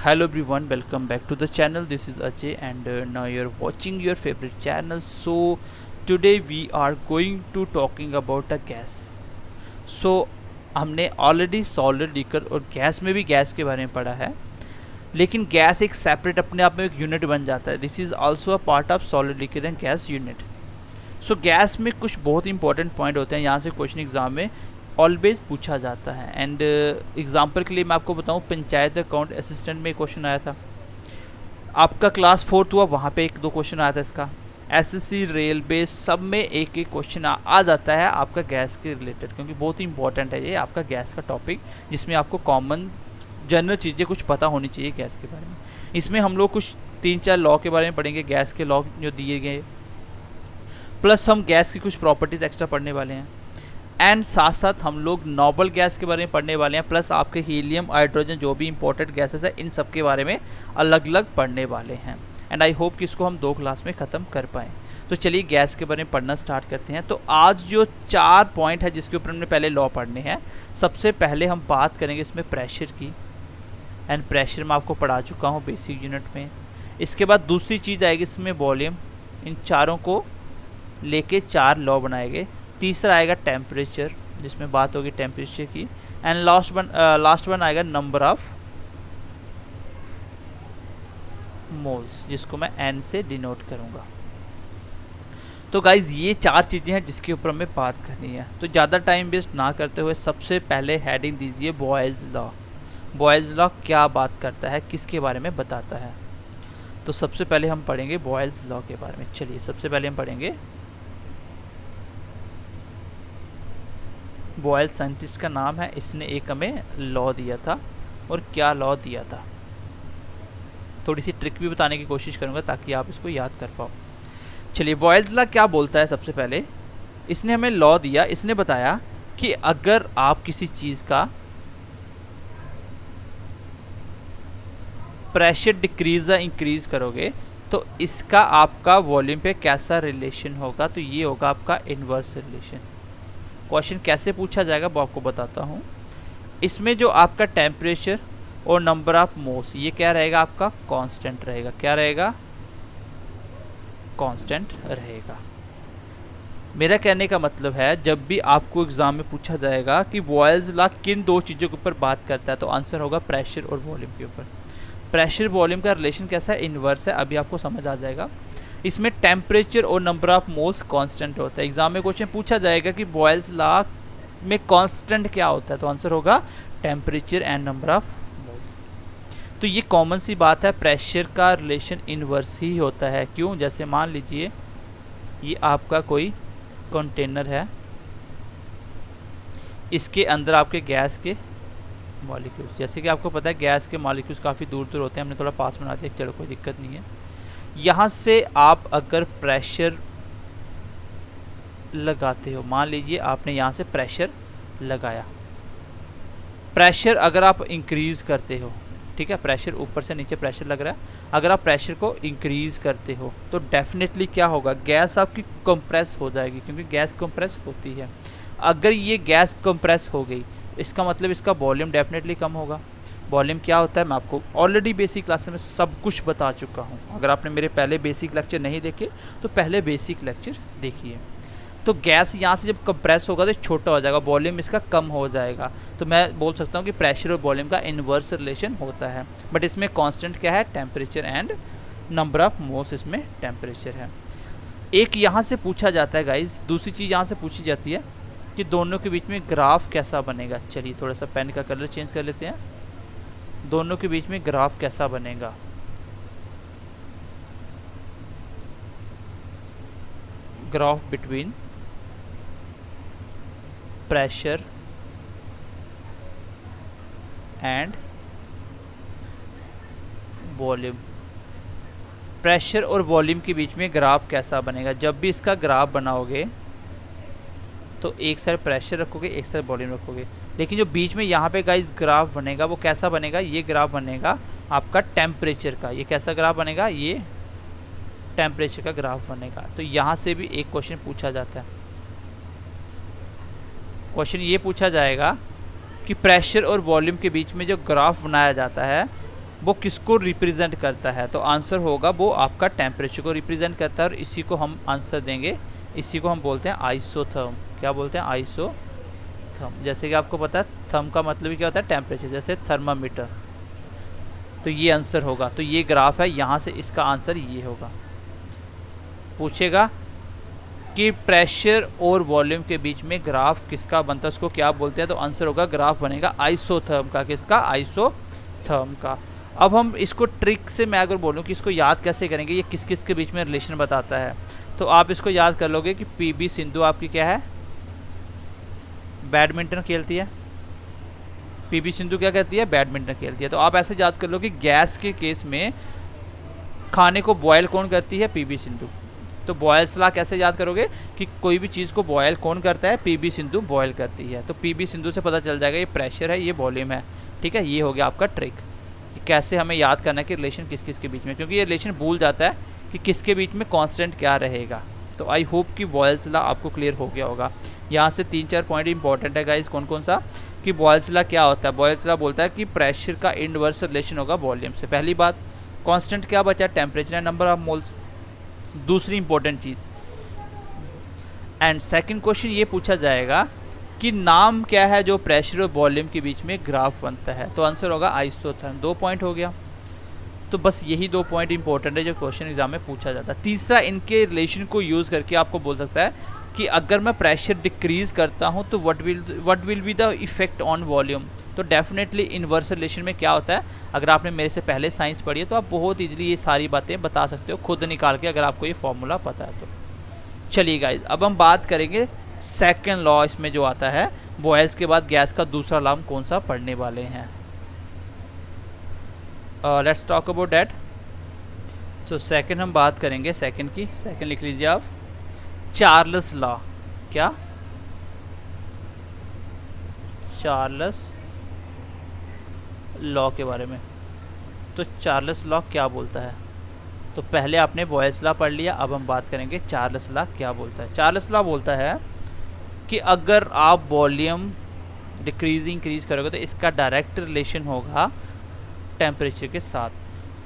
Hello everyone, welcome back to the channel. This is Ajay and now you're watching your favorite channel. So today we are going to talking about a gas. So हमने already solid liquid और gas में भी gas के बारे में पढ़ा है, लेकिन गैस एक सेपरेट अपने आप में एक यूनिट बन जाता है. This is also a part of solid liquid and gas unit. So gas में कुछ बहुत इंपॉर्टेंट पॉइंट होते हैं, यहाँ से क्वेश्चन एग्जाम में ऑलवेज पूछा जाता है. एंड एग्जांपल के लिए मैं आपको बताऊं, पंचायत अकाउंट असिस्टेंट में क्वेश्चन आया था. आपका क्लास 4th हुआ, वहाँ पे 1-2 क्वेश्चन आया था इसका. एसएससी रेलवे सब में एक क्वेश्चन आ जाता है आपका गैस के रिलेटेड, क्योंकि बहुत ही इंपॉर्टेंट है ये आपका गैस का टॉपिक, जिसमें आपको कॉमन जनरल चीज़ें कुछ पता होनी चाहिए गैस के बारे में. इसमें हम लोग कुछ 3-4 लॉ के बारे में पढ़ेंगे, गैस के लॉ जो दिए गए, प्लस हम गैस की कुछ प्रॉपर्टीज़ एक्स्ट्रा पढ़ने वाले हैं. एंड साथ साथ हम लोग नोबल गैस के बारे में पढ़ने वाले हैं, प्लस आपके हीलियम, हाइड्रोजन, जो भी इंपॉर्टेंट गैसेस है, इन सब के बारे में अलग अलग पढ़ने वाले हैं. एंड आई होप कि इसको हम 2 क्लास में ख़त्म कर पाएँ. तो चलिए गैस के बारे में पढ़ना स्टार्ट करते हैं. तो आज जो 4 पॉइंट है जिसके ऊपर हमने पहले लॉ पढ़ने हैं, सबसे पहले हम बात करेंगे इसमें प्रेशर की. एंड प्रेशर मैं आपको पढ़ा चुका हूँ बेसिक यूनिट में. इसके बाद दूसरी चीज़ आएगी इसमें वॉल्यूम. इन चारों को लेके 4 लॉ बनाए गए. तीसरा आएगा टेम्परेचर, जिसमें बात होगी टेम्परेचर की. एंड लास्ट वन आएगा नंबर ऑफ मोल्स, जिसको मैं एन से डिनोट करूंगा. तो गाइज ये 4 चीज़ें हैं जिसके ऊपर हमें बात करनी है. तो ज़्यादा टाइम वेस्ट ना करते हुए सबसे पहले हेडिंग दीजिए बॉयल्स लॉ. बॉयल्स लॉ क्या बात करता है, किसके बारे में बताता है? तो सबसे पहले हम पढ़ेंगे बॉयल्स लॉ के बारे में. चलिए सबसे पहले हम पढ़ेंगे बॉयल, साइंटिस्ट का नाम है, इसने एक हमें लॉ दिया था. और क्या लॉ दिया था, थोड़ी सी ट्रिक भी बताने की कोशिश करूंगा ताकि आप इसको याद कर पाओ. चलिए बॉयल्स लॉ क्या बोलता है. सबसे पहले इसने हमें लॉ दिया, इसने बताया कि अगर आप किसी चीज़ का प्रेशर डिक्रीज या इंक्रीज करोगे तो इसका आपका वॉल्यूम पे कैसा रिलेशन होगा. तो ये होगा आपका इन्वर्स रिलेशन. क्वेश्चन कैसे पूछा जाएगा वो आपको बताता हूँ. इसमें जो आपका टेम्परेचर और नंबर ऑफ मोल्स, ये क्या रहेगा आपका कांस्टेंट रहेगा. क्या रहेगा? कांस्टेंट रहेगा. मेरा कहने का मतलब है जब भी आपको एग्जाम में पूछा जाएगा कि बॉयल्स लॉ किन 2 चीज़ों के ऊपर बात करता है, तो आंसर होगा प्रेशर और वॉल्यूम के ऊपर. प्रेशर वॉल्यूम का रिलेशन कैसा है, इन्वर्स है. अभी आपको समझ आ जाएगा. इसमें टेम्परेचर और नंबर ऑफ मोल्स कांस्टेंट होता है. एग्जाम में क्वेश्चन पूछा जाएगा कि बॉयल्स लॉ में कांस्टेंट क्या होता है, तो आंसर होगा temperature and number of moles. तो ये कॉमन सी बात है, प्रेशर का रिलेशन इन्वर्स ही होता है. क्यों? जैसे मान लीजिए ये आपका कोई कंटेनर है, इसके अंदर आपके गैस के मॉलिक्यूल्स, जैसे कि आपको पता है गैस के मॉलिक्यूल्स काफ़ी दूर दूर होते हैं. हमने थोड़ा पास बना दिया, चलो कोई दिक्कत नहीं है. यहाँ से आप अगर प्रेशर लगाते हो, मान लीजिए आपने यहाँ से प्रेशर लगाया, प्रेशर अगर आप इंक्रीज़ करते हो, ठीक है, प्रेशर ऊपर से नीचे प्रेशर लग रहा है, अगर आप प्रेशर को इंक्रीज़ करते हो तो डेफिनेटली क्या होगा, गैस आपकी कंप्रेस हो जाएगी, क्योंकि गैस कंप्रेस होती है. अगर ये गैस कंप्रेस हो गई, इसका मतलब इसका वॉल्यूम डेफिनेटली कम होगा. वॉल्यूम क्या होता है मैं आपको ऑलरेडी बेसिक क्लास में सब कुछ बता चुका हूँ. अगर आपने मेरे पहले बेसिक लेक्चर नहीं देखे तो पहले बेसिक लेक्चर देखिए. तो गैस यहाँ से जब कंप्रेस होगा तो छोटा हो जाएगा, वॉल्यूम इसका कम हो जाएगा. तो मैं बोल सकता हूँ कि प्रेशर और वॉल्यूम का इन्वर्स रिलेशन होता है. बट इसमें कांस्टेंट क्या है, temperature and number of moles इसमें टेम्परेचर है. एक यहाँ से पूछा जाता है गाइज, दूसरी चीज़ यहाँ से पूछी जाती है कि दोनों के बीच में ग्राफ कैसा बनेगा. चलिए थोड़ा सा पेन का कलर चेंज कर लेते हैं. दोनों के बीच में ग्राफ कैसा बनेगा. Graph between pressure and volume. Pressure और वॉल्यूम के बीच में ग्राफ कैसा बनेगा. जब भी इसका ग्राफ बनाओगे तो एक साइड प्रेशर रखोगे, एक साइड वॉल्यूम रखोगे, लेकिन जो बीच में यहाँ पे गाइस ग्राफ बनेगा वो कैसा बनेगा, ये ग्राफ बनेगा आपका टेम्परेचर का. ये कैसा ग्राफ बनेगा, ये टेम्परेचर का ग्राफ बनेगा. तो यहाँ से भी एक क्वेश्चन पूछा जाता है. क्वेश्चन ये पूछा जाएगा कि प्रेशर और वॉल्यूम के बीच में जो ग्राफ बनाया जाता है वो किसको रिप्रेजेंट करता है? तो आंसर होगा वो आपका टेम्परेचर को रिप्रेजेंट करता है, और इसी को हम आंसर देंगे, इसी को हम बोलते हैं आइसोथर्म। क्या बोलते हैं? आइसोथर्म। जैसे कि आपको पता है थर्म का मतलब ही क्या होता है? टेम्परेचर, जैसे थर्मामीटर। तो ये आंसर होगा। तो ये ग्राफ है, यहाँ से इसका आंसर ये होगा। पूछेगा कि प्रेशर और वॉल्यूम के बीच में ग्राफ किसका बनता है, उसको क्या बोलते हैं? तो आंसर होगा ग्राफ बनेगा आइसोथर्म का। किसका? आइसोथर्म का। अब हम इसको ट्रिक से, मैं अगर बोलूँ कि इसको याद कैसे करेंगे, ये किस किस के बीच में रिलेशन बताता है, तो आप इसको याद कर लोगे कि पीवी सिंधु आपकी क्या है? बैडमिंटन खेलती है। पीवी सिंधु क्या कहती है? बैडमिंटन खेलती है। तो आप ऐसे याद कर लो कि गैस के केस में खाने को बॉयल कौन करती है? पीवी सिंधु। तो बॉयल्स लॉ कैसे याद करोगे कि कोई भी चीज़ को बॉयल कौन करता है? पीवी सिंधु बॉयल करती है। तो पीवी सिंधु से पता चल जाएगा ये प्रेशर है, ये वॉल्यूम है। ठीक है, ये हो गया आपका ट्रिक कि कैसे हमें याद करना है कि रिलेशन किस किस के बीच में, क्योंकि ये रिलेशन भूल जाता है कि किसके बीच में कांस्टेंट क्या रहेगा। तो आई होप कि बॉयल्स लॉ आपको क्लियर हो गया होगा। यहाँ से 3-4 पॉइंट इंपॉर्टेंट है गाइस। कौन कौन सा? कि बॉयल्स लॉ क्या होता है? बॉयल्स लॉ बोलता है कि प्रेशर का इनवर्स रिलेशन होगा वॉल्यूम से। पहली बात। कांस्टेंट क्या बचा? टेम्परेचर है, नंबर ऑफ मोल्स। दूसरी important cheese, and second question ये पूछा जाएगा कि नाम क्या है जो प्रेशर और वॉल्यूम के बीच में ग्राफ बनता है? तो आंसर होगा आइसोथर्म। 2 पॉइंट हो गया। तो बस यही 2 पॉइंट इंपॉर्टेंट है जो क्वेश्चन एग्जाम में पूछा जाता है। तीसरा, इनके रिलेशन को यूज़ करके आपको बोल सकता है कि अगर मैं प्रेशर डिक्रीज करता हूँ तो what will be the effect on volume. तो डेफिनेटली इनवर्स रिलेशन में क्या होता है? अगर आपने मेरे से पहले साइंस पढ़ी है तो आप बहुत ईजिली ये सारी बातें बता सकते हो खुद निकाल के, अगर आपको ये फॉर्मूला पता है तो। चलिए गाइज, अब हम बात करेंगे सेकंड लॉ इसमें जो आता है, बॉयल्स के बाद गैस का दूसरा लॉ हम कौन सा पढ़ने वाले हैं। Let's talk about that. तो सेकंड हम बात करेंगे सेकंड की। सेकंड लिख लीजिए आप, चार्ल्स लॉ। क्या? चार्ल्स लॉ के बारे में। तो चार्ल्स लॉ क्या बोलता है? तो पहले आपने बॉयल्स लॉ पढ़ लिया, अब हम बात करेंगे चार्ल्स लॉ क्या बोलता है। चार्ल्स लॉ बोलता है कि अगर आप वॉल्यूम डिक्रीज इंक्रीज करोगे तो इसका डायरेक्ट रिलेशन होगा टेम्परेचर के साथ।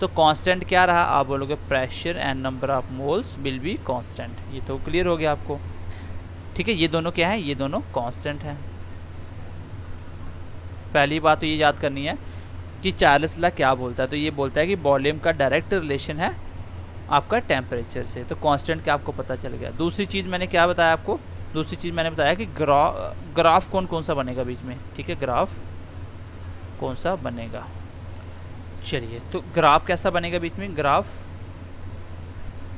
तो कांस्टेंट क्या रहा? आप बोलोगे pressure and number of moles will be constant. ये तो क्लियर हो गया आपको। ठीक है, ये दोनों क्या है? ये दोनों कांस्टेंट हैं। पहली बात तो ये याद करनी है कि चार्ल्स लॉ क्या बोलता है। तो ये बोलता है कि वॉल्यूम का डायरेक्ट रिलेशन है आपका टेम्परेचर से। तो कांस्टेंट क्या आपको पता चल गया। दूसरी चीज़ मैंने क्या बताया आपको? दूसरी चीज़ मैंने बताया कि ग्राफ कौन कौन सा बनेगा बीच में। ठीक है, ग्राफ कौन सा बनेगा। चलिए, तो ग्राफ कैसा बनेगा बीच में? ग्राफ,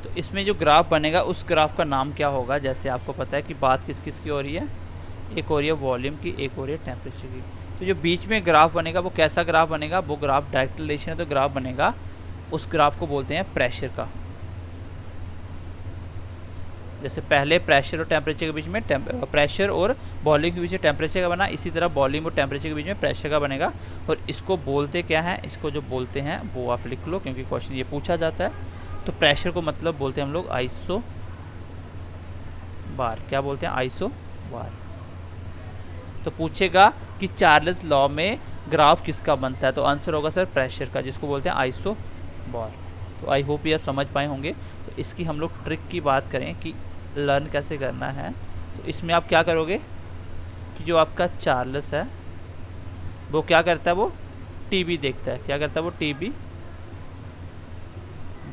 तो इसमें जो ग्राफ बनेगा उस ग्राफ का नाम क्या होगा? जैसे आपको पता है कि बात किस किस की हो रही है, एक हो रही है वॉल्यूम की, एक हो रही है टेम्परेचर की। तो जो बीच में ग्राफ बनेगा वो कैसा ग्राफ बनेगा? वो ग्राफ डायरेक्ट रिलेशन है तो ग्राफ बनेगा, उस ग्राफ को बोलते हैं प्रेशर का। जैसे पहले प्रेशर और टेम्परेचर के बीच में प्रेशर और वॉल्यूम के बीच में टेम्परेचर का बना, इसी तरह वॉल्यूम और टेम्परेचर के बीच में प्रेशर का बनेगा। और इसको बोलते क्या है? इसको जो बोलते हैं वो आप लिख लो, क्योंकि क्वेश्चन ये पूछा जाता है। तो प्रेशर को मतलब बोलते हैं हम लोग आइसो बार। क्या बोलते हैं? आइसो बार। तो पूछेगा कि चार्ल्स लॉ में ग्राफ किसका बनता है? तो आंसर होगा सर प्रेशर का, जिसको बोलते हैं आइसो बार। तो आई होप ये आप समझ पाए होंगे। तो इसकी हम लोग ट्रिक की बात करें कि लर्न कैसे करना है, तो इसमें आप क्या करोगे कि जो आपका चार्ल्स है वो क्या करता है? वो टीवी देखता है। क्या करता है? वो टीवी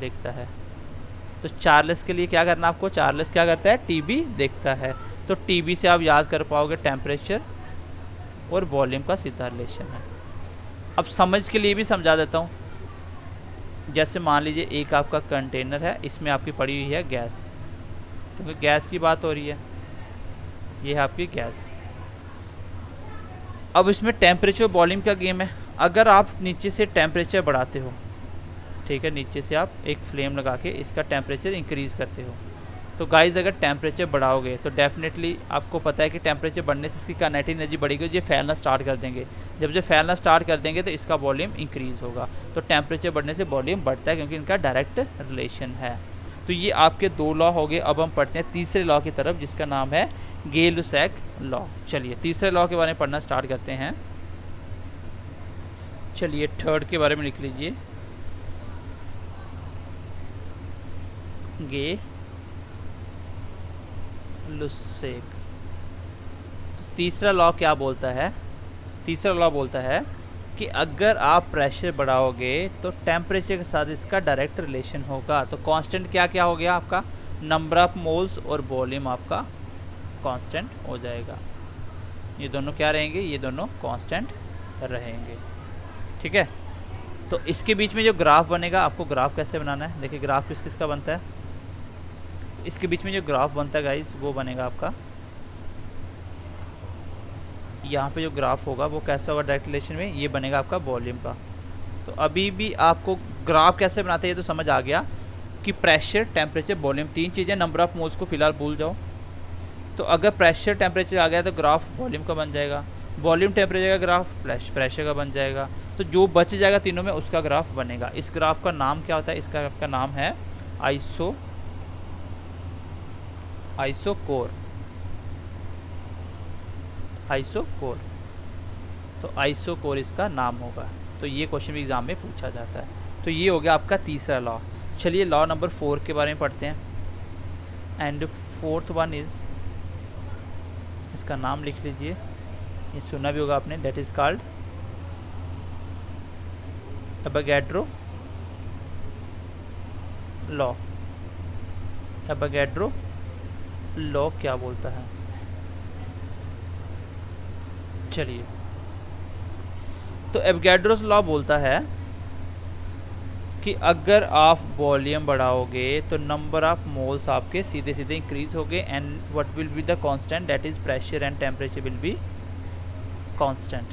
देखता है। तो चार्ल्स के लिए क्या करना आपको? चार्ल्स क्या करता है? टीवी देखता है। तो टीवी से आप याद कर पाओगे टेम्परेचर और वॉल्यूम का सीधा रिलेशन है। अब समझ के लिए भी समझा देता हूँ। जैसे मान लीजिए एक आपका कंटेनर है, इसमें आपकी पड़ी हुई है गैस, क्योंकि गैस की बात हो रही है। ये है आपकी गैस। अब इसमें टेम्परेचर और वॉल्यूम का गेम है। अगर आप नीचे से टेम्परेचर बढ़ाते हो, ठीक है, नीचे से आप एक फ्लेम लगा के इसका टेम्परेचर इंक्रीज़ करते हो, तो गाइस अगर टेम्परेचर बढ़ाओगे तो डेफिनेटली आपको पता है कि टेम्परेचर बढ़ने से इसकी काइनेटिक एनर्जी बढ़ेगी, ये फैलना स्टार्ट कर देंगे। जब ये फैलना स्टार्ट कर देंगे तो इसका वॉल्यूम इंक्रीज़ होगा। तो टेम्परेचर बढ़ने से वॉल्यूम बढ़ता है, क्योंकि इनका डायरेक्ट रिलेशन है। तो ये आपके 2 लॉ हो गए। अब हम पढ़ते हैं तीसरे लॉ की तरफ, जिसका नाम है गेल-लुसैक लॉ। चलिए तीसरे लॉ के बारे में पढ़ना स्टार्ट करते हैं। चलिए थर्ड के बारे में लिख लीजिए, गे लुसेक। तो तीसरा लॉ क्या बोलता है? तीसरा लॉ बोलता है कि अगर आप प्रेशर बढ़ाओगे तो टेम्परेचर के साथ इसका डायरेक्ट रिलेशन होगा। तो कांस्टेंट क्या क्या हो गया आपका? नंबर ऑफ मोल्स और वॉल्यूम आपका कांस्टेंट हो जाएगा। ये दोनों क्या रहेंगे? ये दोनों कांस्टेंट रहेंगे। ठीक है, तो इसके बीच में जो ग्राफ बनेगा, आपको ग्राफ कैसे बनाना है? देखिए ग्राफ किस किस का बनता है। इसके बीच में जो ग्राफ बनता है गाइस, वो बनेगा आपका, यहाँ पे जो ग्राफ होगा वो कैसा होगा डायरेक्ट रिलेशन में? ये बनेगा आपका वॉल्यूम का। तो अभी भी आपको ग्राफ कैसे बनाते हैं ये तो समझ आ गया कि प्रेशर, टेम्परेचर, वॉल्यूम, तीन चीज़ें। नंबर ऑफ मोल्स को फिलहाल भूल जाओ। तो अगर प्रेशर टेम्परेचर आ गया तो ग्राफ वॉल्यूम का बन जाएगा, वॉल्यूम टेम्परेचर का ग्राफ प्रेशर का बन जाएगा। तो जो बच जाएगा तीनों में उसका ग्राफ बनेगा। इस ग्राफ का नाम क्या होता है? इसका आपका नाम है आइसोकोर। तो आइसोकोर इसका नाम होगा। तो ये क्वेश्चन भी एग्जाम में पूछा जाता है। तो ये हो गया आपका तीसरा लॉ। चलिए लॉ नंबर 4 के बारे में पढ़ते हैं। एंड फोर्थ वन इज, इसका नाम लिख लीजिए, ये सुना भी होगा आपने, that is called Avogadro law. Avogadro law क्या बोलता है? चलिए, तो एवोगैड्रोस लॉ बोलता है कि अगर आप वॉल्यूम बढ़ाओगे तो नंबर ऑफ मोल्स आपके सीधे सीधे इंक्रीज हो गए, and what will be the constant, that is pressure and temperature will be constant.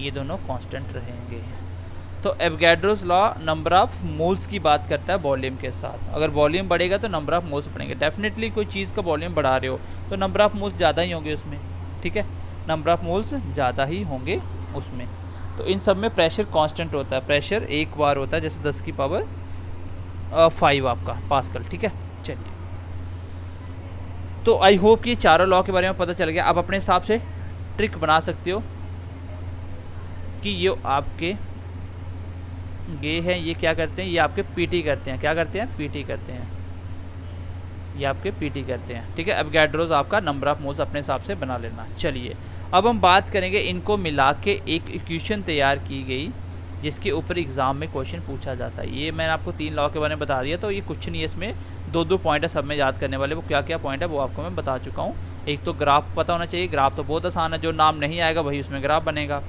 ये दोनों कांस्टेंट रहेंगे। तो Avogadro's law number of moles की बात करता है वॉल्यूम के साथ। अगर वॉल्यूम बढ़ेगा तो नंबर ऑफ मोल्स बढ़ेंगे। डेफिनेटली कोई चीज़ का वॉल्यूम बढ़ा रहे हो तो नंबर ऑफ मोल्स ज़्यादा ही होंगे उसमें। ठीक है, नंबर ऑफ मोल्स ज़्यादा ही होंगे उसमें। तो इन सब में प्रेशर कांस्टेंट होता है। प्रेशर एक बार होता है, जैसे 10 की पावर 5 आपका पास्कल। ठीक है, चलिए, तो आई होप कि चारों लॉ के बारे में पता चल गया। आप अपने हिसाब से ट्रिक बना सकते हो कि ये आपके गे हैं, ये क्या करते हैं? ये आपके पीटी करते हैं। क्या करते हैं? पीटी करते हैं। ये आपके पीटी करते हैं। ठीक है, एवोगैड्रोस आपका नंबर ऑफ मोल्स अपने हिसाब से बना लेना। चलिए, अब हम बात करेंगे, इनको मिला के एक इक्वेशन तैयार की गई जिसके ऊपर एग्जाम में क्वेश्चन पूछा जाता है। ये मैंने आपको 3 लॉ के बारे में बता दिया, तो ये कुछ नहीं है, इसमें 2-2 पॉइंट है सब में याद करने वाले। वो क्या क्या पॉइंट है वो आपको मैं बता चुका हूँ। एक तो ग्राफ पता होना चाहिए। ग्राफ तो बहुत आसान है, जो नाम नहीं आएगा वही उसमें ग्राफ बनेगा।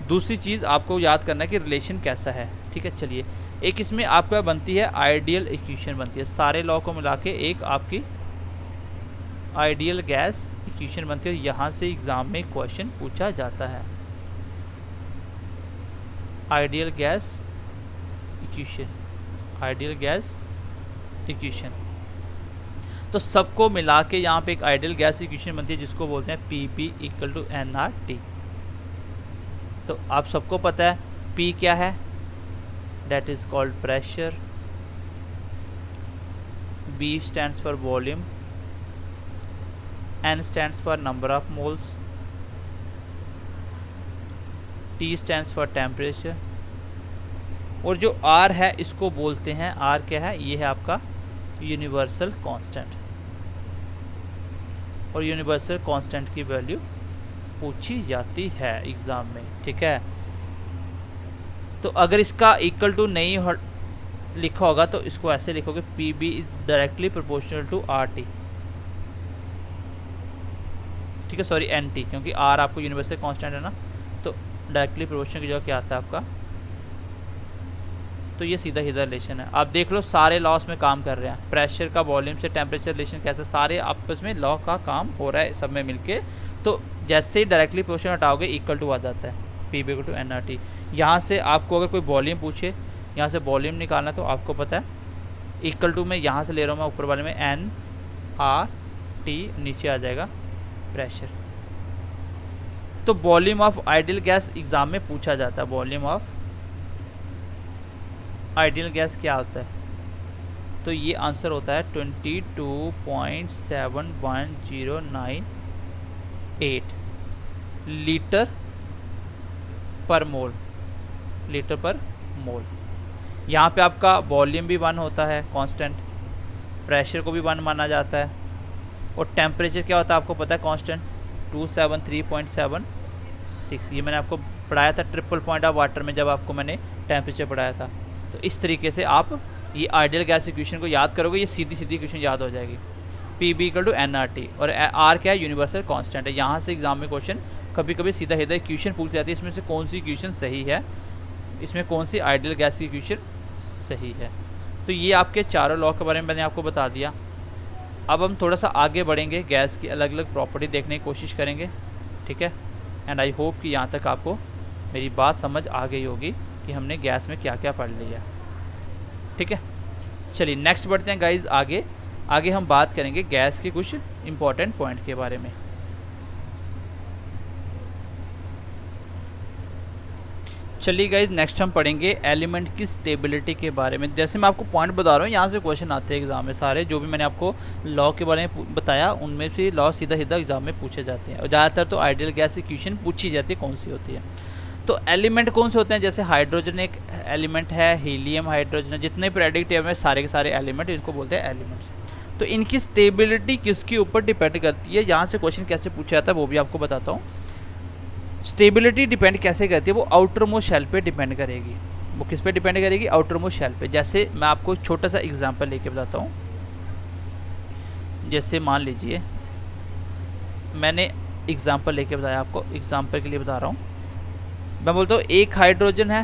दूसरी चीज़ आपको याद करना है कि रिलेशन कैसा है। ठीक है, चलिए, एक इसमें आपका बनती है आइडियल इक्वेशन बनती है। सारे लॉ को मिला के एक आपकी आइडियल गैस इक्वेशन बनती है। यहाँ से एग्जाम में क्वेश्चन पूछा जाता है, ideal gas equation. Ideal gas equation तो सबको मिला के यहाँ पे एक आइडियल गैस इक्वेशन बनती है जिसको बोलते हैं PP इक्वल टू nRT। तो आप सबको पता है P क्या है? That is called pressure, B stands for volume, N stands for number of moles, T stands for temperature, और जो R है इसको बोलते हैं, R क्या है? ये है आपका यूनिवर्सल कांस्टेंट। और यूनिवर्सल कांस्टेंट की वैल्यू पूछी जाती है एग्जाम में। ठीक है, तो अगर इसका इक्वल टू नहीं लिखा होगा तो इसको ऐसे लिखोगे, PB is directly proportional to RT। ठीक है, सॉरी NT, क्योंकि R आपको यूनिवर्सल कांस्टेंट है ना, तो डायरेक्टली प्रोपोर्शनल की जगह क्या आता है आपका? तो ये सीधा सीधा रिलेशन है। आप देख लो सारे लॉस में काम कर रहे हैं। प्रेशर का वॉल्यूम से टेम्परेचर रिलेशन कैसे, सारे आपस में लॉ का काम हो रहा है सब में मिलके। तो जैसे ही डायरेक्टली प्रोपोर्शनल हटाओगे इक्वल टू आ जाता है, PB इक्वल टू nRT। यहाँ से आपको अगर कोई वॉल्यूम पूछे, यहाँ से वॉल्यूम निकालना, तो आपको पता है इक्वल टू में यहाँ से ले रहा हूँ मैं ऊपर वाले में nRT, नीचे आ जाएगा प्रेशर। तो volume of ideal gas exam में पूछा जाता है। वॉल्यूम ऑफ आइडियल गैस क्या होता है? तो ये आंसर होता है 22.71098 लीटर पर मोल, लीटर पर मोल। यहाँ पे आपका वॉल्यूम भी 1 होता है कांस्टेंट, प्रेशर को भी 1 माना जाता है, और टेम्परेचर क्या होता है आपको पता है कांस्टेंट 273.76। ये मैंने आपको पढ़ाया था ट्रिपल पॉइंट ऑफ वाटर में, जब आपको मैंने टेम्परेचर पढ़ाया था। तो इस तरीके से आप ये आइडियल गैस इक्वेशन को याद करोगे, ये सीधी सीधी इक्वेशन याद हो जाएगी। PB = nRT, और R क्या है, यूनिवर्सल कांस्टेंट है। यहाँ से एग्जाम में क्वेश्चन कभी कभी सीधा सीधा इक्वेशन पूछ जाती है, इसमें से कौन सी इक्वेशन सही है, इसमें कौन सी आइडियल गैस की इक्वेशन सही है। तो ये आपके चारों लॉ के बारे में मैंने आपको बता दिया। अब हम थोड़ा सा आगे बढ़ेंगे, गैस की अलग अलग प्रॉपर्टी देखने की कोशिश करेंगे, ठीक है। एंड आई होप कि यहाँ तक आपको मेरी बात समझ आ गई होगी कि हमने गैस में क्या क्या पढ़ लिया, ठीक है। चलिए नेक्स्ट बढ़ते हैं गाइज आगे। आगे हम बात करेंगे गैस के कुछ इंपॉर्टेंट पॉइंट के बारे में। चलिए गाइज नेक्स्ट हम पढ़ेंगे एलिमेंट की स्टेबिलिटी के बारे में। जैसे मैं आपको पॉइंट बता रहा हूँ, यहाँ से क्वेश्चन आते हैं एग्जाम में सारे, जो भी मैंने आपको लॉ के बारे में बताया उनमें से लॉ सीधा सीधा एग्जाम में पूछे जाते हैं, और ज़्यादातर तो आइडियल गैस इक्वेशन पूछी जाती है कौन सी होती है। तो एलिमेंट कौन से होते हैं, जैसे हाइड्रोजन एक एलिमेंट है, हीलियम हाइड्रोजन है, जितने पीरियोडिक टेबल में सारे के सारे एलिमेंट, इसको बोलते हैं एलिमेंट्स। तो इनकी स्टेबिलिटी किसके ऊपर डिपेंड करती है, यहाँ से क्वेश्चन कैसे पूछा जाता है वो भी आपको बताता हूँ। स्टेबिलिटी डिपेंड कैसे करती है, वो आउटर मोस्ट शेल पे डिपेंड करेगी। वो किस पे डिपेंड करेगी, आउटर मोस्ट शेल पे। जैसे मैं आपको छोटा सा एग्जांपल लेके बताता हूँ। जैसे मान लीजिए मैंने एग्जांपल लेके बताया आपको, एग्जांपल के लिए बता रहा हूँ। मैं बोलता हूँ एक हाइड्रोजन है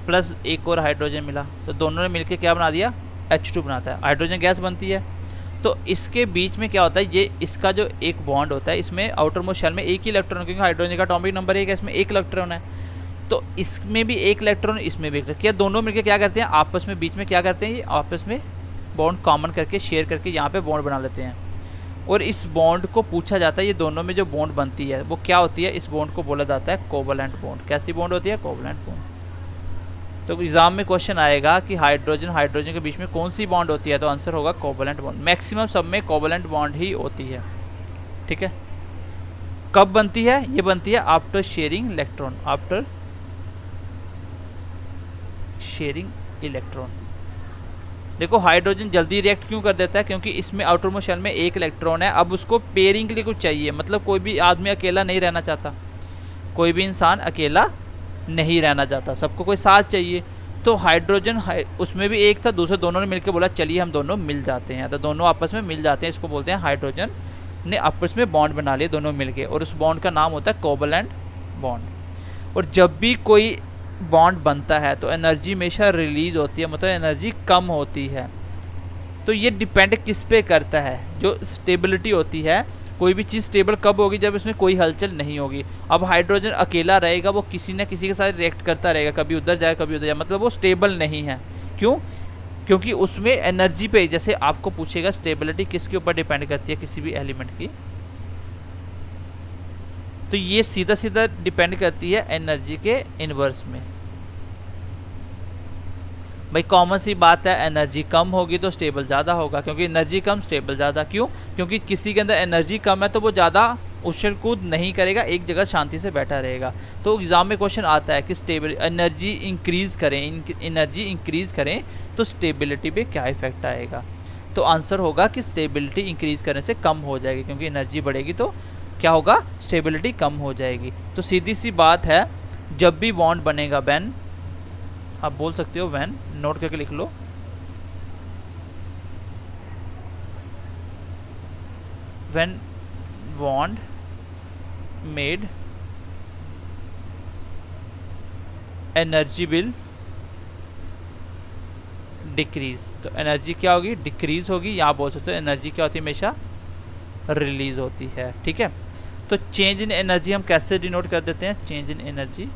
प्लस एक और हाइड्रोजन मिला, तो दोनों ने मिलकर क्या बना दिया, H2 बनाता है, हाइड्रोजन गैस बनती है। तो इसके बीच में क्या होता है, ये इसका जो एक बॉन्ड होता है, इसमें आउटर मोस्ट शेल में एक ही इलेक्ट्रॉन, क्योंकि हाइड्रोजन का एटॉमिक नंबर 1 है, इसमें एक इलेक्ट्रॉन है। तो इसमें भी एक इलेक्ट्रॉन, इसमें भी एक, क्या दोनों मिलकर क्या करते हैं, आपस में बीच में क्या करते हैं, ये आपस में बॉन्ड कॉमन करके शेयर करके यहाँ पे बॉन्ड बना लेते हैं। और इस बॉन्ड को पूछा जाता है, ये दोनों में जो बॉन्ड बनती है वो क्या होती है, इस बॉन्ड को बोला जाता है कोवलेंट बॉन्ड। कैसी बॉन्ड होती है, कोवलेंट बॉन्ड। तो एग्जाम में क्वेश्चन आएगा कि हाइड्रोजन हाइड्रोजन के बीच में कौन सी बॉन्ड होती है, तो आंसर होगा कोवलेंट बॉन्ड। मैक्सिमम सब में कोवलेंट बॉन्ड ही होती है, ठीक है। कब बनती है, ये बनती है after sharing electron, after sharing electron. देखो हाइड्रोजन जल्दी रिएक्ट क्यों कर देता है, क्योंकि इसमें आउटर मोस्ट शेल में एक इलेक्ट्रॉन है। अब उसको पेयरिंग के लिए कुछ चाहिए, मतलब कोई भी आदमी अकेला नहीं रहना चाहता, कोई भी इंसान अकेला नहीं रहना चाहता, सबको कोई साथ चाहिए। तो हाइड्रोजन उसमें भी एक था, दूसरे दोनों ने मिलकर बोला चलिए हम दोनों मिल जाते हैं, तो दोनों आपस में मिल जाते हैं। इसको बोलते हैं हाइड्रोजन ने आपस में बॉन्ड बना लिए दोनों मिलके, और उस बॉन्ड का नाम होता है कोवलेंट बॉन्ड। और जब भी कोई बॉन्ड बनता है तो एनर्जी हमेशा रिलीज होती है, मतलब एनर्जी कम होती है। तो ये डिपेंड किस पे करता है, जो स्टेबिलिटी होती है, कोई भी चीज़ स्टेबल कब होगी, जब इसमें कोई हलचल नहीं होगी। अब हाइड्रोजन अकेला रहेगा, वो किसी न किसी के साथ रिएक्ट करता रहेगा, कभी उधर जाए कभी उधर जाए, मतलब वो स्टेबल नहीं है। क्यों, क्योंकि उसमें एनर्जी पे, जैसे आपको पूछेगा स्टेबिलिटी किसके ऊपर डिपेंड करती है किसी भी एलिमेंट की, तो ये सीधा सीधा डिपेंड करती है एनर्जी के इनवर्स में। भाई कॉमन सी बात है, एनर्जी कम होगी तो स्टेबल ज़्यादा होगा, क्योंकि एनर्जी कम स्टेबल ज़्यादा। क्यों, क्योंकि किसी के अंदर एनर्जी कम है तो वो ज़्यादा उछल कूद नहीं करेगा, एक जगह शांति से बैठा रहेगा। तो एग्जाम में क्वेश्चन आता है कि स्टेबल एनर्जी इंक्रीज़ करें, एनर्जी इंक्रीज़ करें तो स्टेबिलिटी पे क्या इफेक्ट आएगा। तो आंसर होगा कि स्टेबिलिटी इंक्रीज़ करने से कम हो जाएगी, क्योंकि एनर्जी बढ़ेगी तो क्या होगा, स्टेबिलिटी कम हो जाएगी। तो सीधी सी बात है, जब भी बॉन्ड बनेगा, व्हेन, आप बोल सकते हो व्हेन, नोट करके लिख लो, when bond made energy will decrease. तो एनर्जी क्या होगी, डिक्रीज होगी, या आप बोल सकते हो एनर्जी क्या होती है, हमेशा रिलीज होती है, ठीक है। तो चेंज इन एनर्जी हम कैसे डिनोट कर देते हैं, चेंज इन एनर्जी,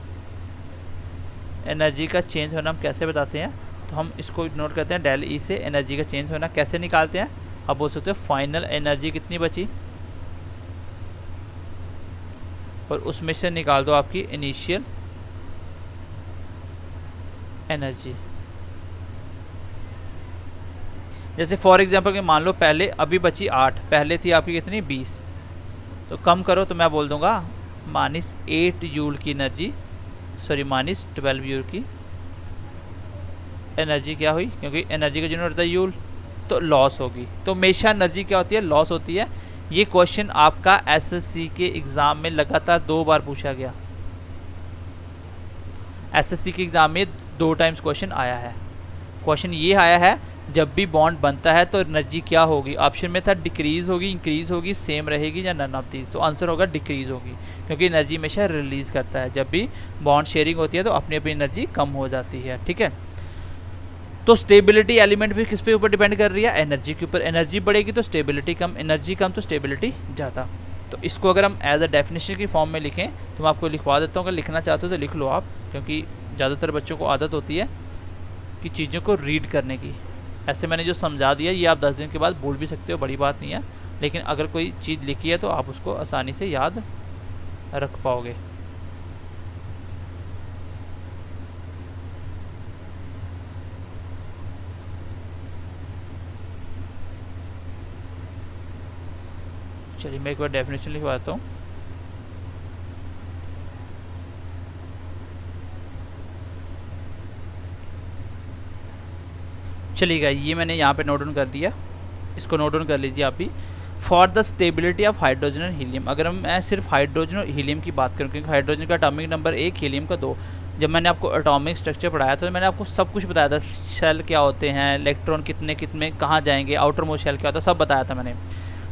एनर्जी का चेंज होना हम कैसे बताते हैं, तो हम इसको नोट करते हैं डेल ई से। एनर्जी का चेंज होना कैसे निकालते हैं, आप बोल सकते हो फाइनल एनर्जी कितनी बची, और उसमें से निकाल दो आपकी इनिशियल एनर्जी। जैसे फॉर एग्जांपल कि मान लो पहले अभी बची 8, पहले थी आपकी कितनी 20, तो कम करो तो मैं बोल दूंगा -8 जूल की एनर्जी सॉरी माइनस 12 जूल की एनर्जी क्या हुई, क्योंकि एनर्जी का यूनिट होता है यूल, तो लॉस होगी। तो हमेशा एनर्जी क्या होती है, लॉस होती है। ये क्वेश्चन आपका एसएससी के एग्ज़ाम में लगातार 2 बार पूछा गया। एसएससी के एग्ज़ाम में 2 टाइम्स क्वेश्चन आया है। क्वेश्चन ये आया है जब भी बॉन्ड बनता है तो एनर्जी क्या होगी। ऑप्शन में था डिक्रीज होगी, इंक्रीज होगी, सेम रहेगी या नन ऑफ दीज। तो आंसर होगा डिक्रीज होगी, क्योंकि एनर्जी हमेशा रिलीज करता है। जब भी बॉन्ड शेयरिंग होती है तो अपनी अपनी एनर्जी कम हो जाती है, ठीक है। तो स्टेबिलिटी एलिमेंट भी किस पे ऊपर डिपेंड कर रही है, एनर्जी के ऊपर। एनर्जी बढ़ेगी तो स्टेबिलिटी कम, एनर्जी कम तो स्टेबिलिटी ज़्यादा। तो इसको अगर हम एज अ डेफिनेशन की फॉर्म में लिखें तो मैं आपको लिखवा देता हूँ। अगर लिखना चाहते हो तो लिख लो आप, क्योंकि ज़्यादातर बच्चों को आदत होती है कि चीज़ों को रीड करने की। ऐसे मैंने जो समझा दिया ये आप 10 दिन के बाद भूल भी सकते हो, बड़ी बात नहीं है। लेकिन अगर कोई चीज़ लिखी है तो आप उसको आसानी से याद रख पाओगे। चलिए मैं एक बार डेफिनेशन लिखवाता हूँ। चलिएगा, ये मैंने यहाँ पे नोट डाउन कर दिया, इसको नोट डाउन कर लीजिए आप भी। For the stability of hydrogen and helium, अगर मैं सिर्फ हाइड्रोजन और हीलियम की बात करूँ, क्योंकि हाइड्रोजन का एटॉमिक नंबर 1, हीलियम का 2। जब मैंने आपको एटॉमिक स्ट्रक्चर पढ़ाया था तो मैंने आपको सब कुछ बताया था। शेल क्या होते हैं, इलेक्ट्रॉन कितने कितने कहाँ जाएंगे, आउटर मोस्ट शेल क्या होता है, सब बताया था मैंने।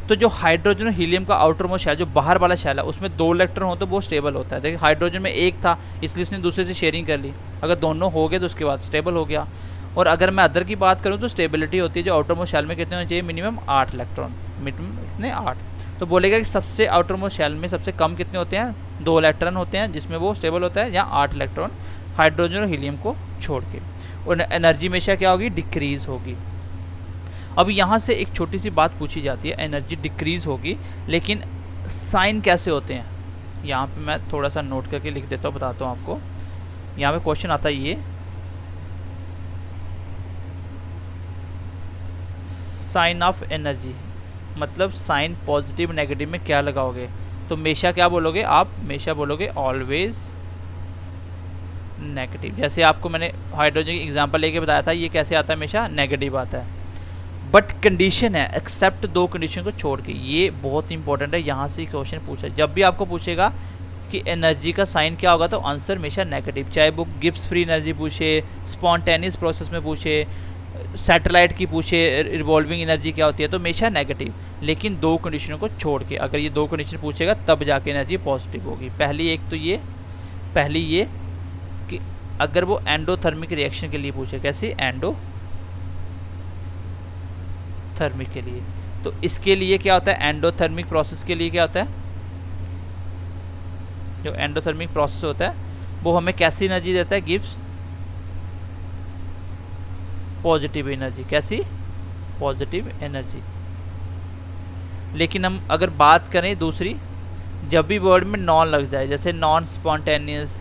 तो जो हाइड्रोजन और हीलियम का आउटर मोस्ट शेल, जो बाहर वाला शेल है, उसमें 2 इलेक्ट्रॉन हो तो वो स्टेबल होता है। देखिए हाइड्रोजन में 1 था इसलिए उसने दूसरे से शेयरिंग कर ली, अगर दोनों हो गए तो उसके बाद स्टेबल हो गया। और अगर मैं अदर की बात करूं तो स्टेबिलिटी होती है जो आउटर मोस्ट शेल में कितने होने चाहिए, मिनिमम 8 इलेक्ट्रॉन, मिनिमम कितने 8। तो बोलेगा कि सबसे आउटर मोस्ट शेल में सबसे कम कितने होते हैं, 2 इलेक्ट्रॉन होते हैं जिसमें वो स्टेबल होता है, या 8 इलेक्ट्रॉन हाइड्रोजन और हीलियम को छोड़ के। और एनर्जी हमेशा क्या होगी, डिक्रीज होगी। अब यहाँ से एक छोटी सी बात पूछी जाती है, एनर्जी डिक्रीज होगी लेकिन साइन कैसे होते हैं। यहाँ पे मैं थोड़ा सा नोट करके लिख देता हूँ, बताता हूँ आपको। यहाँ पे क्वेश्चन आता है ये, साइन ऑफ एनर्जी, मतलब साइन पॉजिटिव नेगेटिव में क्या लगाओगे। तो हमेशा क्या बोलोगे आप, हमेशा बोलोगे ऑलवेज नेगेटिव। जैसे आपको मैंने हाइड्रोजन की एग्जांपल लेके बताया था, ये कैसे आता है, हमेशा नेगेटिव आता है। बट कंडीशन है, एक्सेप्ट 2 कंडीशन को छोड़ के। ये बहुत इंपॉर्टेंट है, यहाँ से क्वेश्चन पूछा। जब भी आपको पूछेगा कि एनर्जी का साइन क्या होगा तो आंसर हमेशा नेगेटिव। चाहे वो गिब्स फ्री एनर्जी पूछे, स्पॉन्टेनियस प्रोसेस में पूछे, सैटेलाइट की पूछे, रिवॉल्विंग एनर्जी क्या होती है, तो हमेशा नेगेटिव। लेकिन 2 कंडीशनों को छोड़ के, अगर ये 2 कंडीशन पूछेगा तब जाके एनर्जी पॉजिटिव होगी। पहली एक तो ये, पहली ये कि अगर वो एंडोथर्मिक रिएक्शन के लिए पूछे, कैसे, एंडोथर्मिक के लिए, तो इसके लिए क्या होता है, एंडोथर्मिक प्रोसेस के लिए क्या होता है, जो एंडोथर्मिक प्रोसेस होता है वो हमें कैसी एनर्जी देता है, गिव्स पॉजिटिव एनर्जी। कैसी, पॉजिटिव एनर्जी। लेकिन हम अगर बात करें दूसरी, जब भी वर्ड में नॉन लग जाए, जैसे नॉन स्पॉन्टेनियस,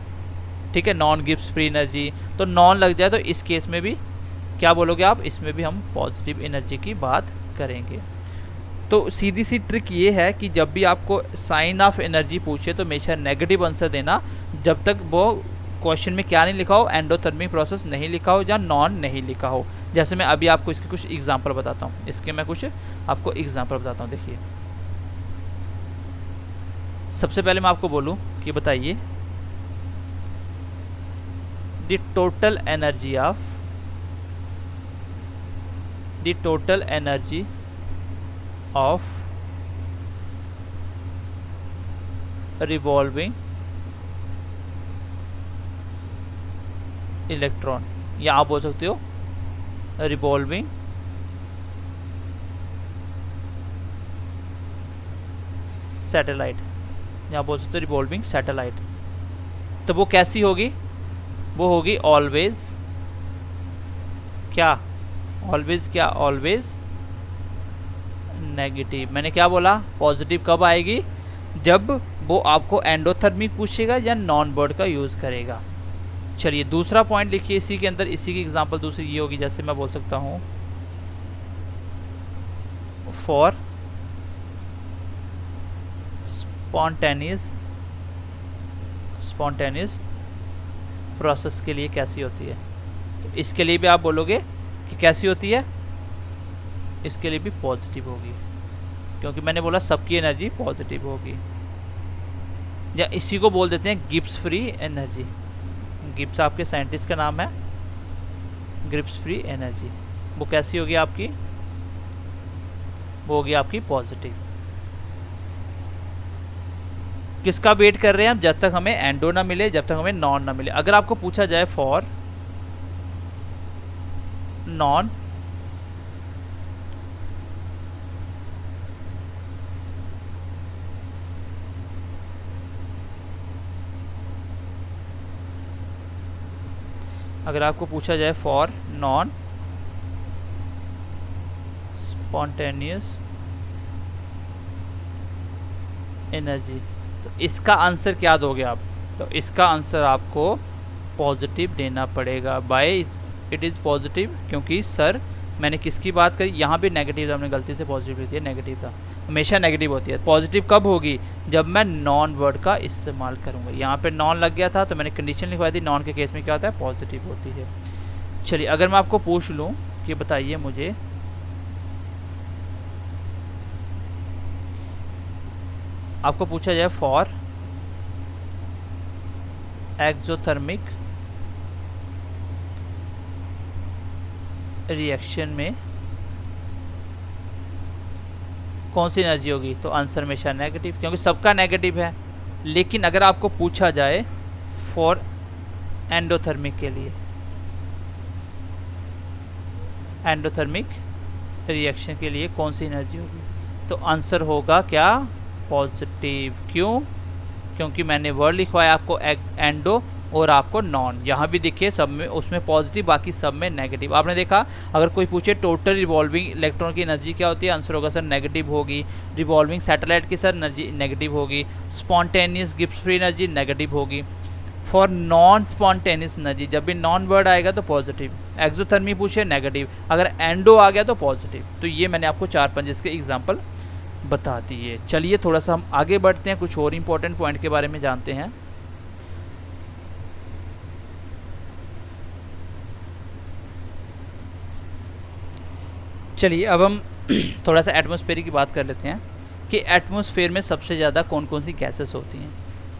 ठीक है, नॉन गिव्स फ्री एनर्जी, तो नॉन लग जाए तो इस केस में भी क्या बोलोगे आप, इसमें भी हम पॉजिटिव एनर्जी की बात करेंगे। तो सीधी सी ट्रिक ये है कि जब भी आपको साइन ऑफ एनर्जी पूछे तो हमेशा नेगेटिव आंसर देना, जब तक वो क्वेश्चन में क्या नहीं लिखा हो, एंडोथर्मिक प्रोसेस नहीं लिखा हो या नॉन नहीं लिखा हो। जैसे मैं अभी आपको इसके कुछ एग्जांपल बताता हूँ, इसके मैं कुछ आपको एग्जांपल बताता हूँ। देखिए सबसे पहले मैं आपको बोलूँ कि बताइए the total energy of revolving electron, या आप बोल सकते हो रिवॉल्विंग सैटेलाइट, या बोल सकते हो रिवॉल्विंग सैटेलाइट। तो वो कैसी होगी, वो होगी ऑलवेज क्या, ऑलवेज क्या, ऑलवेज नेगेटिव। मैंने क्या बोला, पॉजिटिव कब आएगी, जब वो आपको एंडोथर्मिक पूछेगा या नॉन वर्ड का यूज़ करेगा। चलिए दूसरा पॉइंट लिखिए इसी के अंदर, इसी की एग्जांपल दूसरी ये होगी, जैसे मैं बोल सकता हूँ फॉर स्पॉन्टेनियस प्रोसेस के लिए कैसी होती है, तो इसके लिए भी आप बोलोगे कि कैसी होती है, इसके लिए भी पॉजिटिव होगी, क्योंकि मैंने बोला सबकी एनर्जी पॉजिटिव होगी। या इसी को बोल देते हैं गिब्स फ्री एनर्जी। गिब्स आपके साइंटिस्ट का नाम है, गिब्स फ्री एनर्जी। वो कैसी होगी आपकी, वो होगी आपकी पॉजिटिव। किसका वेट कर रहे हैं हम, जब तक हमें एंडो ना मिले, जब तक हमें नॉन ना मिले। अगर आपको पूछा जाए फॉर नॉन अगर आपको पूछा जाए फॉर नॉन स्पॉन्टेनियस एनर्जी, तो इसका आंसर क्या दोगे आप, तो इसका आंसर आपको पॉजिटिव देना पड़ेगा। बाय इट इज़ पॉजिटिव, क्योंकि सर मैंने किसकी बात करी, यहाँ भी नेगेटिव था, हमने गलती से पॉजिटिव लिख दिया, नेगेटिव था, हमेशा नेगेटिव होती है। पॉजिटिव कब होगी, जब मैं नॉन वर्ड का इस्तेमाल करूँगा। यहाँ पे नॉन लग गया था तो मैंने कंडीशन लिखवाई थी, नॉन के केस में क्या होता है, पॉजिटिव होती है। चलिए अगर मैं आपको पूछ लूँ कि बताइए मुझे आपको पूछा जाए फॉर एक्सोथर्मिक रिएक्शन में कौन सी एनर्जी होगी, तो आंसर हमेशा नेगेटिव, क्योंकि सबका नेगेटिव है। लेकिन अगर आपको पूछा जाए फॉर एंडोथर्मिक के लिए, एंडोथर्मिक रिएक्शन के लिए कौन सी एनर्जी होगी, तो आंसर होगा क्या, पॉजिटिव। क्यों, क्योंकि मैंने वर्ड लिखवाया आपको एंडो और आपको नॉन, यहाँ भी देखिए सब में उसमें पॉजिटिव, बाकी सब में नेगेटिव। आपने देखा अगर कोई पूछे टोटल रिवॉल्विंग इलेक्ट्रॉन की एनर्जी क्या होती है, आंसर होगा सर नेगेटिव होगी। रिवॉल्विंग सैटेलाइट की सर एनर्जी नेगेटिव होगी। Spontaneous Gibbs free energy negative होगी। फॉर नॉन स्पॉन्टेनियस एनर्जी जब भी नॉन वर्ड आएगा तो पॉजिटिव, एक्सोथर्मी पूछे नेगेटिव, अगर एंडो आ गया तो पॉजिटिव। तो ये मैंने आपको 4-5 इसके एग्जाम्पल बता दिए। चलिए थोड़ा सा हम आगे बढ़ते हैं, कुछ और इम्पोर्टेंट पॉइंट के बारे में जानते हैं। चलिए अब हम थोड़ा सा एटमॉस्फेयर की बात कर लेते हैं कि एटमॉस्फेयर में सबसे ज़्यादा कौन कौन सी गैसेस होती हैं।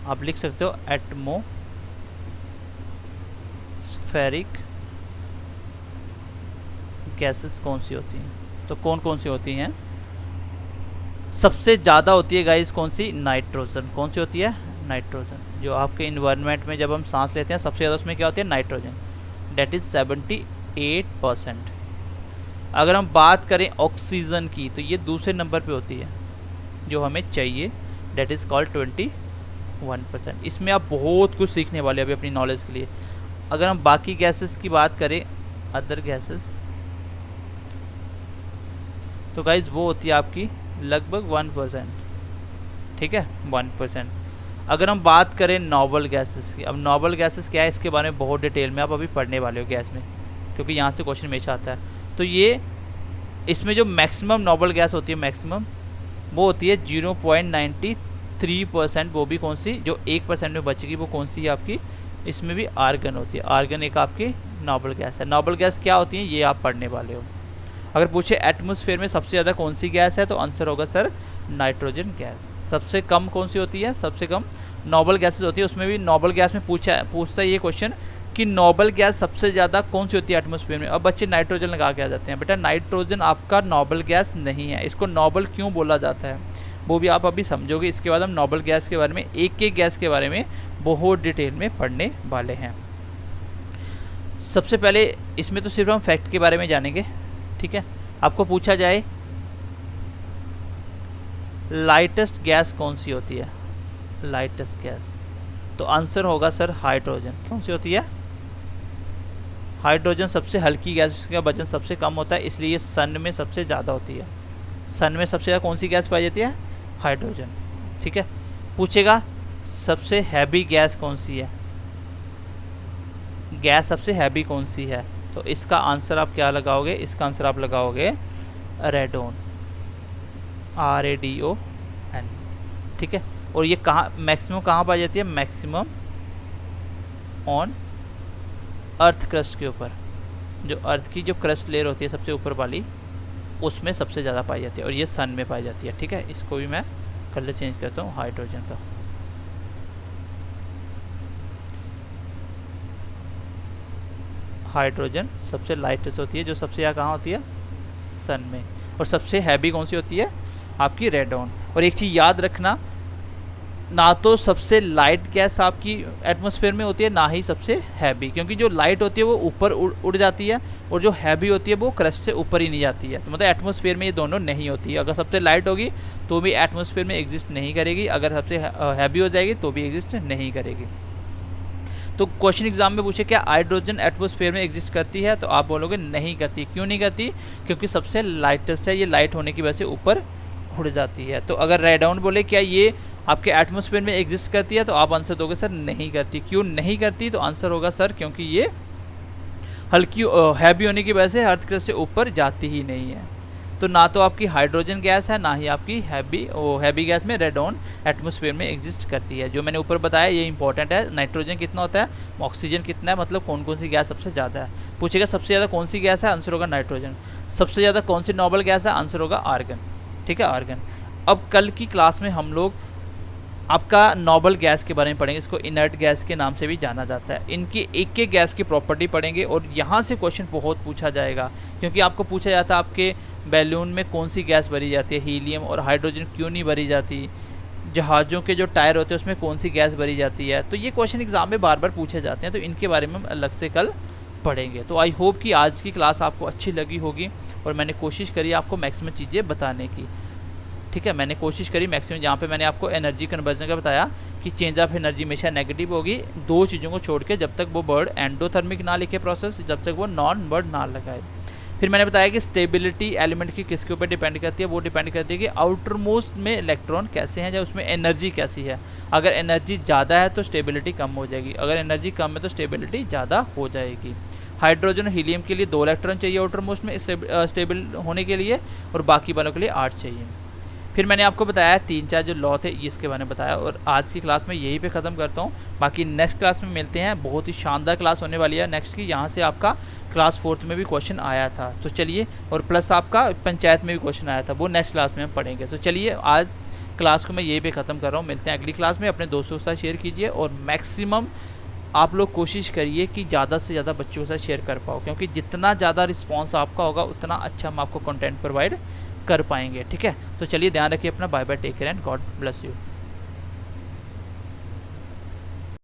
आप लिख सकते हो एटमॉस्फेरिक गैसेस कौन सी होती हैं, तो कौन कौन सी होती हैं, सबसे ज़्यादा होती है गाइस कौन सी, नाइट्रोजन। कौन सी होती है, नाइट्रोजन। जो आपके इन्वायरमेंट में जब हम सांस लेते हैं सबसे ज़्यादा उसमें क्या होती है, नाइट्रोजन, डेट इज़ 78%। अगर हम बात करें ऑक्सीजन की तो ये दूसरे नंबर पे होती है जो हमें चाहिए, डेट इज़ कॉल्ड 21%। इसमें आप बहुत कुछ सीखने वाले अभी अपनी नॉलेज के लिए। अगर हम बाकी गैसेस की बात करें, अदर गैसेस, तो गाइज वो होती है आपकी लगभग 1%, ठीक है, 1%। अगर हम बात करें नोबल गैसेस की, अब नोबल गैसेस क्या है इसके बारे में बहुत डिटेल में आप अभी पढ़ने वाले हो गैस में, क्योंकि यहाँ से क्वेश्चन हमेशा आता है। तो ये इसमें जो मैक्सिमम नोबल गैस होती है, मैक्सिमम वो होती है 0.93%। वो भी कौन सी, जो 1% में बचेगी वो कौन सी है आपकी, इसमें भी आर्गन होती है। आर्गन एक आपकी नोबल गैस है। नोबल गैस क्या होती है ये आप पढ़ने वाले हो। अगर पूछे एटमॉस्फेयर में सबसे ज़्यादा कौन सी गैस है तो आंसर होगा सर नाइट्रोजन गैस। सबसे कम कौन सी होती है, सबसे कम नोबल गैसेस होती है। उसमें भी नोबल गैस में पूछता है ये क्वेश्चन कि नोबल गैस सबसे ज़्यादा कौन सी होती है एटमॉस्फेयर में। अब बच्चे नाइट्रोजन लगा के आ जाते हैं, बेटा नाइट्रोजन आपका नोबल गैस नहीं है। इसको नोबल क्यों बोला जाता है वो भी आप अभी समझोगे। इसके बाद हम नोबल गैस के बारे में, एक एक गैस के बारे में बहुत डिटेल में पढ़ने वाले हैं। सबसे पहले इसमें तो सिर्फ हम फैक्ट के बारे में जानेंगे, ठीक है। आपको पूछा जाए लाइटेस्ट गैस कौन सी होती है, लाइटेस्ट गैस, तो आंसर होगा सर हाइड्रोजन। कौन सी होती है, हाइड्रोजन सबसे हल्की गैस, उसका वजन सबसे कम होता है, इसलिए ये सन में सबसे ज़्यादा होती है। सन में सबसे ज़्यादा कौन सी गैस पाई जाती है, हाइड्रोजन, ठीक है। पूछेगा सबसे हैवी गैस कौन सी है, गैस सबसे हैवी कौन सी है, तो इसका आंसर आप क्या लगाओगे, इसका आंसर आप लगाओगे रेडोन, RADON, ठीक है। और ये कहाँ मैक्सिमम कहाँ पाई जाती है, मैक्सिमम ऑन अर्थ क्रस्ट के ऊपर, जो अर्थ की जो क्रस्ट लेयर होती है सबसे ऊपर वाली, उसमें सबसे ज़्यादा पाई जाती है और ये सन में पाई जाती है। ठीक है, इसको भी मैं कलर चेंज करता हूँ हाइड्रोजन का। हाइड्रोजन सबसे लाइटेस्ट होती है, जो सबसे ज़्यादा कहाँ होती है, सन में। और सबसे हैवी कौन सी होती है, आपकी रेडॉन। और एक चीज़ याद रखना, ना तो सबसे लाइट गैस आपकी एटमॉस्फेयर में होती है, ना ही सबसे हैवी, क्योंकि जो लाइट होती है वो ऊपर उड़ जाती है और जो हैवी होती है वो क्रस्ट से ऊपर ही नहीं जाती है। तो मतलब एटमॉस्फेयर में ये दोनों नहीं होती है। अगर सबसे लाइट होगी तो भी एटमॉस्फेयर में एग्जिस्ट नहीं करेगी, अगर सबसे हैवी हो जाएगी तो भी एग्जिस्ट नहीं करेगी। तो क्वेश्चन एग्जाम में पूछे क्या हाइड्रोजन एटमॉस्फेयर में एग्जिस्ट करती है, तो आप बोलोगे नहीं करती। क्यों नहीं करती, क्योंकि सबसे लाइटेस्ट है, ये लाइट होने की वजह से ऊपर उड़ जाती है। तो अगर रेडॉन बोले क्या ये आपके एटमॉस्फेयर में एग्जिस्ट करती है, तो आप आंसर दोगे सर नहीं करती। क्यों नहीं करती, तो आंसर होगा सर क्योंकि ये हल्की हैवी होने की वजह से अर्थ क्रस्ट से ऊपर जाती ही नहीं है। तो ना तो आपकी हाइड्रोजन गैस है, ना ही आपकी हैवी गैस में रेडॉन एटमॉस्फेयर में एग्जिस्ट करती है। जो मैंने ऊपर बताया ये इंपॉर्टेंट है। नाइट्रोजन कितना होता है, ऑक्सीजन कितना है, मतलब कौन कौन सी गैस सबसे ज़्यादा है। पूछेगा सबसे ज़्यादा कौन सी गैस है, आंसर होगा नाइट्रोजन। सबसे ज़्यादा कौन सी नोबल गैस है, आंसर होगा आर्गन। ठीक है, आर्गन। अब कल की क्लास में हम लोग आपका नोबल गैस के बारे में पढ़ेंगे, इसको इनर्ट गैस के नाम से भी जाना जाता है। इनकी एक एक गैस की प्रॉपर्टी पढ़ेंगे और यहाँ से क्वेश्चन बहुत पूछा जाएगा, क्योंकि आपको पूछा जाता है आपके बैलून में कौन सी गैस भरी जाती है, हीलियम और हाइड्रोजन क्यों नहीं भरी जाती, जहाज़ों के जो टायर होते हैं उसमें कौन सी गैस भरी जाती है। तो ये क्वेश्चन एग्जाम में बार बार पूछे जाते हैं, तो इनके बारे में हम अलग से कल पढ़ेंगे। तो आई होप कि आज की क्लास आपको अच्छी लगी होगी और मैंने कोशिश करी आपको मैक्सिमम चीज़ें बताने की। ठीक है, मैंने कोशिश करी मैक्सिमम, जहाँ पे मैंने आपको एनर्जी कन्वर्जन का बताया कि चेंज ऑफ एनर्जी हमेशा नेगेटिव होगी, दो चीज़ों को छोड़ के, जब तक वो वर्ड एंडोथर्मिक ना लिखे प्रोसेस, जब तक वो नॉन वर्ड ना लगाए। फिर मैंने बताया कि स्टेबिलिटी एलिमेंट की किसके ऊपर डिपेंड करती है, वो डिपेंड करती है कि आउटर मोस्ट में इलेक्ट्रॉन कैसे हैं या उसमें एनर्जी कैसी है। अगर एनर्जी ज़्यादा है तो स्टेबिलिटी कम हो जाएगी, अगर एनर्जी कम है तो स्टेबिलिटी ज़्यादा हो जाएगी। हाइड्रोजन और हीलियम के लिए 2 इलेक्ट्रॉन चाहिए आउटर मोस्ट में स्टेबल होने के लिए, और बाकी वालों के लिए 8 चाहिए। फिर मैंने आपको बताया 3-4 जो लॉ थे इसके बारे में बताया, और आज की क्लास में यहीं पे ख़त्म करता हूँ। बाकी नेक्स्ट क्लास में मिलते हैं, बहुत ही शानदार क्लास होने वाली है नेक्स्ट की। यहाँ से आपका क्लास 4th में भी क्वेश्चन आया था, तो चलिए, और प्लस आपका पंचायत में भी क्वेश्चन आया था, वो नेक्स्ट क्लास में हम पढ़ेंगे। तो चलिए, आज क्लास को मैं यहीं पे ख़त्म कर रहा हूँ, मिलते हैं अगली क्लास में। अपने दोस्तों के साथ शेयर कीजिए और मैक्सिमम आप लोग कोशिश करिए कि ज़्यादा से ज़्यादा बच्चों के साथ शेयर कर पाओ, क्योंकि जितना ज़्यादा रिस्पॉन्स आपका होगा उतना अच्छा हम आपको कंटेंट प्रोवाइड कर पाएंगे। ठीक है, तो चलिए, ध्यान रखिए अपना। Bye bye, take care and God bless you.